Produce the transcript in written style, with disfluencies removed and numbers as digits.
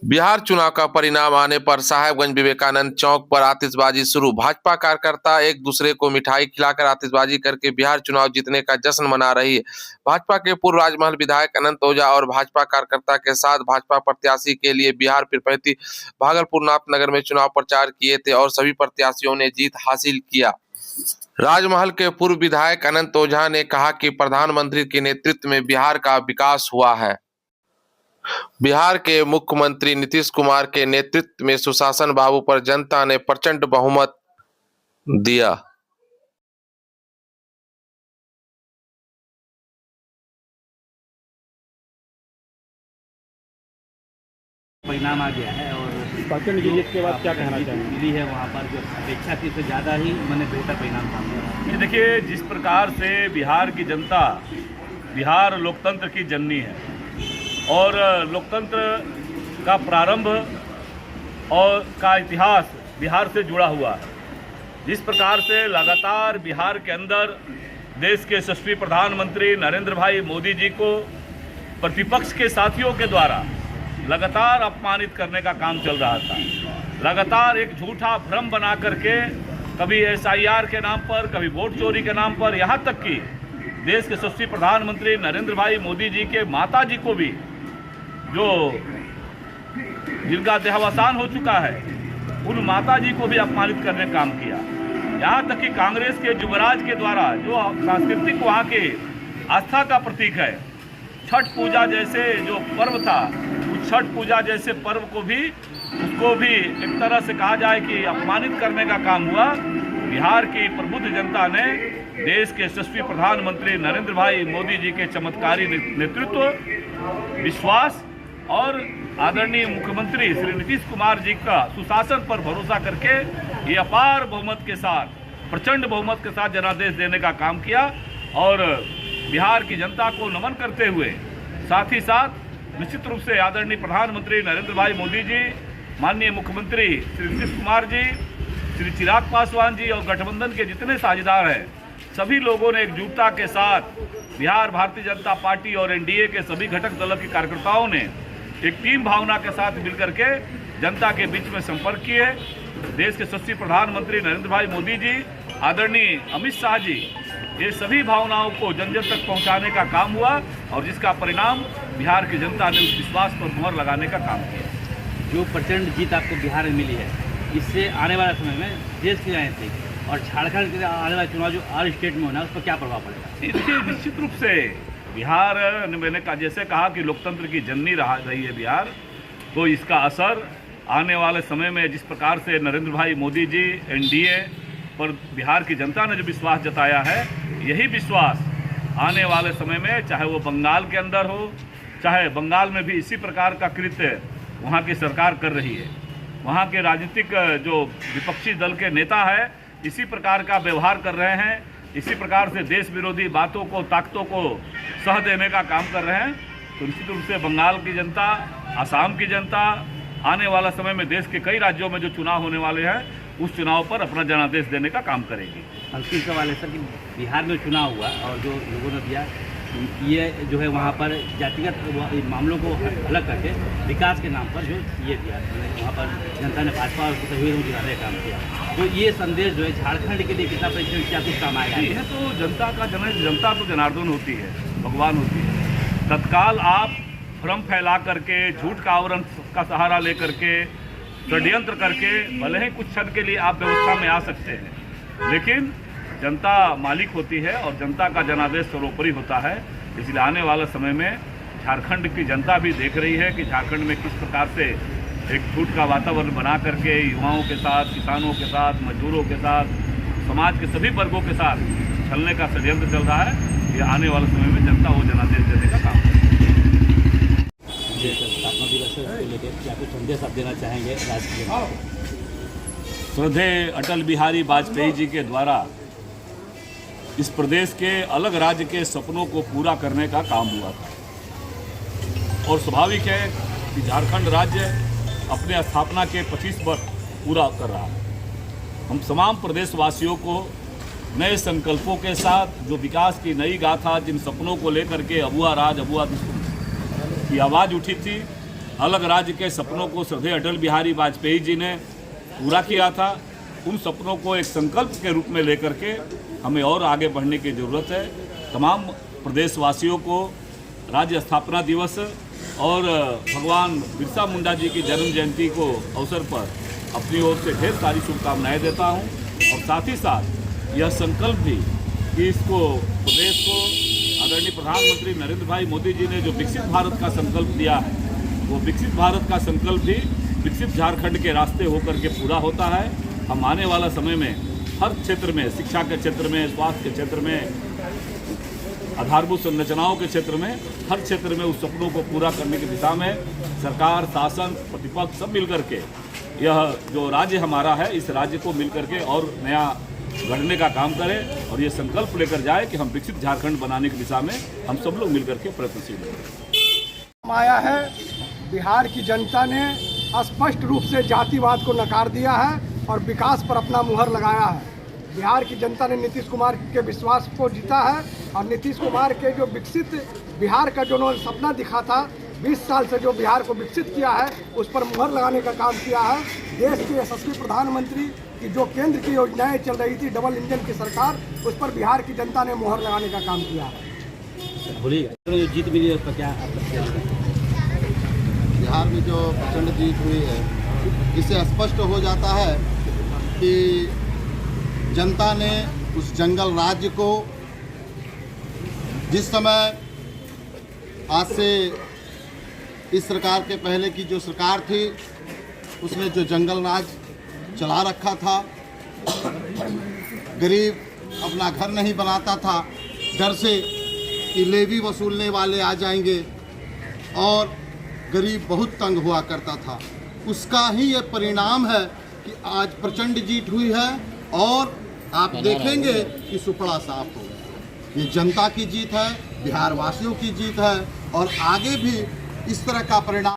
बिहार चुनाव का परिणाम आने पर साहेबगंज विवेकानंद चौक पर आतिशबाजी शुरू। भाजपा कार्यकर्ता एक दूसरे को मिठाई खिलाकर आतिशबाजी करके बिहार चुनाव जीतने का जश्न मना रही है। भाजपा के पूर्व राजमहल विधायक अनंत ओझा और भाजपा कार्यकर्ता के साथ भाजपा प्रत्याशी के लिए बिहार पीरपैंती भागलपुर नाथनगर में चुनाव प्रचार किए थे और सभी प्रत्याशियों ने जीत हासिल किया। राजमहल के पूर्व विधायक अनंत ओझा ने कहा कि प्रधानमंत्री के नेतृत्व में बिहार का विकास हुआ है। बिहार के मुख्यमंत्री नीतीश कुमार के नेतृत्व में सुशासन बाबू पर जनता ने प्रचंड बहुमत दिया। परिणाम आ गया है और प्रचंड जीत के बाद क्या कहना चाहेंगे? मिली है वहाँ पर जो अपेक्षा थी उससे ज़्यादा ही मैंने बेहतर परिणाम सामने आया। ये देखिए, जिस प्रकार से बिहार की जनता, बिहार लोकतंत्र की जननी है और लोकतंत्र का प्रारंभ और का इतिहास बिहार से जुड़ा हुआ है। जिस प्रकार से लगातार बिहार के अंदर देश के यशस्वी प्रधानमंत्री नरेंद्र भाई मोदी जी को प्रतिपक्ष के साथियों के द्वारा लगातार अपमानित करने का काम चल रहा था, लगातार एक झूठा भ्रम बना करके कभी SIR के नाम पर, कभी वोट चोरी के नाम पर, यहाँ तक कि देश के यशस्वी प्रधानमंत्री नरेंद्र भाई मोदी जी के माता जी को भी, जो जिनका देहावसान हो चुका है, उन माता जी को भी अपमानित करने का काम किया। यहाँ तक कि कांग्रेस के युवराज के द्वारा जो सांस्कृतिक वहाँ के आस्था का प्रतीक है, छठ पूजा जैसे जो पर्व था, उस छठ पूजा जैसे पर्व को भी, उसको भी एक तरह से कहा जाए कि अपमानित करने का काम हुआ। बिहार की प्रबुद्ध जनता ने देश के यशस्वी प्रधानमंत्री नरेंद्र भाई मोदी जी के चमत्कारी नेतृत्व, विश्वास और आदरणीय मुख्यमंत्री श्री नीतीश कुमार जी का सुशासन पर भरोसा करके ये अपार बहुमत के साथ, प्रचंड बहुमत के साथ जनादेश देने का काम किया। और बिहार की जनता को नमन करते हुए साथ ही साथ निश्चित रूप से आदरणीय प्रधानमंत्री नरेंद्र भाई मोदी जी, माननीय मुख्यमंत्री श्री नीतीश कुमार जी, श्री चिराग पासवान जी और गठबंधन के जितने साझेदार हैं, सभी लोगों ने एकजुटता के साथ बिहार भारतीय जनता पार्टी और NDA के सभी घटक दलों के कार्यकर्ताओं ने एक टीम भावना के साथ मिलकर के जनता के बीच में संपर्क किए। देश के यशस्वी प्रधानमंत्री नरेंद्र भाई मोदी जी, आदरणीय अमित शाह जी, ये सभी भावनाओं को जन जन तक पहुंचाने का काम हुआ और जिसका परिणाम बिहार की जनता ने उस विश्वास पर मुहर लगाने का काम किया। जो प्रचंड जीत आपको बिहार में मिली है, इससे आने वाले समय में देश की राजनीति और झारखंड के आने वाला चुनाव जो और स्टेट में होना है, उस पर क्या प्रभाव पड़ेगा? इसके निश्चित रूप से बिहार, मैंने जैसे कहा कि लोकतंत्र की जननी रही है बिहार, तो इसका असर आने वाले समय में, जिस प्रकार से नरेंद्र भाई मोदी जी, NDA पर बिहार की जनता ने जो विश्वास जताया है, यही विश्वास आने वाले समय में, चाहे वो बंगाल के अंदर हो, चाहे बंगाल में भी इसी प्रकार का कृत्य वहाँ की सरकार कर रही है। वहाँ के राजनीतिक जो विपक्षी दल के नेता है, इसी प्रकार का व्यवहार कर रहे हैं, इसी प्रकार से देश विरोधी बातों को, ताकतों को सह देने का काम कर रहे हैं। तो निश्चित रूप से बंगाल की जनता, असम की जनता आने वाला समय में देश के कई राज्यों में जो चुनाव होने वाले हैं, उस चुनाव पर अपना जनादेश देने का काम करेगी। अंतिम सवाल है सर कि बिहार में चुनाव हुआ और जो लोगों ने दिया, ये जो है वहाँ पर जातिगत मामलों को अलग करके विकास के नाम पर जो ये दिया, वहाँ पर जनता ने भाजपा और तस्वीरों को गिराने का काम किया, तो ये संदेश जो है झारखंड के लिए कितना परिचय, क्या कुछ काम आएगा? यह तो जनता का जनता तो जनार्दन होती है, भगवान होती है। तत्काल आप भ्रम फैला करके, झूठ का आवरण का सहारा लेकर के, षड्यंत्र करके भले ही कुछ क्षण के लिए आप व्यवस्था में आ सकते हैं, लेकिन जनता मालिक होती है और जनता का जनादेश सर्वोपरि होता है। इसलिए आने वाले समय में झारखंड की जनता भी देख रही है कि झारखंड में किस प्रकार से एक झूठ का वातावरण बना करके युवाओं के साथ, किसानों के साथ, मजदूरों के साथ, समाज के सभी वर्गों के साथ छलने का षड्यंत्र चल रहा है। ये आने वाले समय में जनता वो जनादेश देने का काम करेगी। स्थापना दिवस को लेकर क्या कुछ संदेश आप देना चाहेंगे राष्ट्रीय? श्रद्धेय अटल बिहारी वाजपेयी जी के द्वारा इस प्रदेश के अलग राज्य के सपनों को पूरा करने का काम हुआ था और स्वाभाविक है कि झारखंड राज्य अपने स्थापना के 25 वर्ष पूरा कर रहा है। हम तमाम प्रदेशवासियों को नए संकल्पों के साथ जो विकास की नई गाथा, जिन सपनों को लेकर के अबुआ राज, अबुआ की आवाज़ उठी थी, अलग राज्य के सपनों को श्रद्धेय अटल बिहारी वाजपेयी जी ने पूरा किया था। उन सपनों को एक संकल्प के रूप में लेकर के हमें और आगे बढ़ने की ज़रूरत है। तमाम प्रदेशवासियों को राज्य स्थापना दिवस और भगवान बिरसा मुंडा जी की जन्म जयंती को अवसर पर अपनी ओर से ढेर सारी शुभकामनाएं देता हूं और साथ ही साथ यह संकल्प भी कि इसको प्रदेश को आदरणीय प्रधानमंत्री नरेंद्र भाई मोदी जी ने जो विकसित भारत का संकल्प दिया है, वो विकसित भारत का संकल्प भी विकसित झारखंड के रास्ते होकर के पूरा होता है। हम आने वाला समय में हर क्षेत्र में, शिक्षा के क्षेत्र में, स्वास्थ्य के क्षेत्र में, आधारभूत संरचनाओं के क्षेत्र में, हर क्षेत्र में उस सपनों को पूरा करने की दिशा में सरकार, शासन, प्रतिपक्ष सब मिलकर के यह जो राज्य हमारा है, इस राज्य को मिलकर के और नया गढ़ने का काम करें और ये संकल्प लेकर जाए कि हम विकसित झारखंड बनाने की दिशा में हम सब लोग मिलकर के प्रयत्नशील हैं। आया है, बिहार की जनता ने स्पष्ट रूप से जातिवाद को नकार दिया है और विकास पर अपना मुहर लगाया है। बिहार की जनता ने नीतीश कुमार के विश्वास को जीता है और नीतीश कुमार के जो विकसित बिहार का जो उन्होंने सपना दिखा था, 20 साल से जो बिहार को विकसित किया है, उस पर मुहर लगाने का काम किया है। देश के यशस्वी प्रधानमंत्री की जो केंद्र की योजनाएं चल रही थी, डबल इंजन की सरकार, उस पर बिहार की जनता ने मुहर लगाने का काम किया है। बोलिए, जीत मिली है, उसका क्या बिहार में जो प्रचंड जीत हुई है, इससे स्पष्ट हो जाता है कि जनता ने उस जंगल राज्य को, जिस समय आज से इस सरकार के पहले की जो सरकार थी, उसने जो जंगल राज चला रखा था, गरीब अपना घर नहीं बनाता था डर से कि लेवी वसूलने वाले आ जाएंगे और गरीब बहुत तंग हुआ करता था। उसका ही ये परिणाम है कि आज प्रचंड जीत हुई है और आप देखेंगे कि सुपड़ा साफ हो गया। ये जनता की जीत है, बिहार वासियों की जीत है और आगे भी इस तरह का परिणाम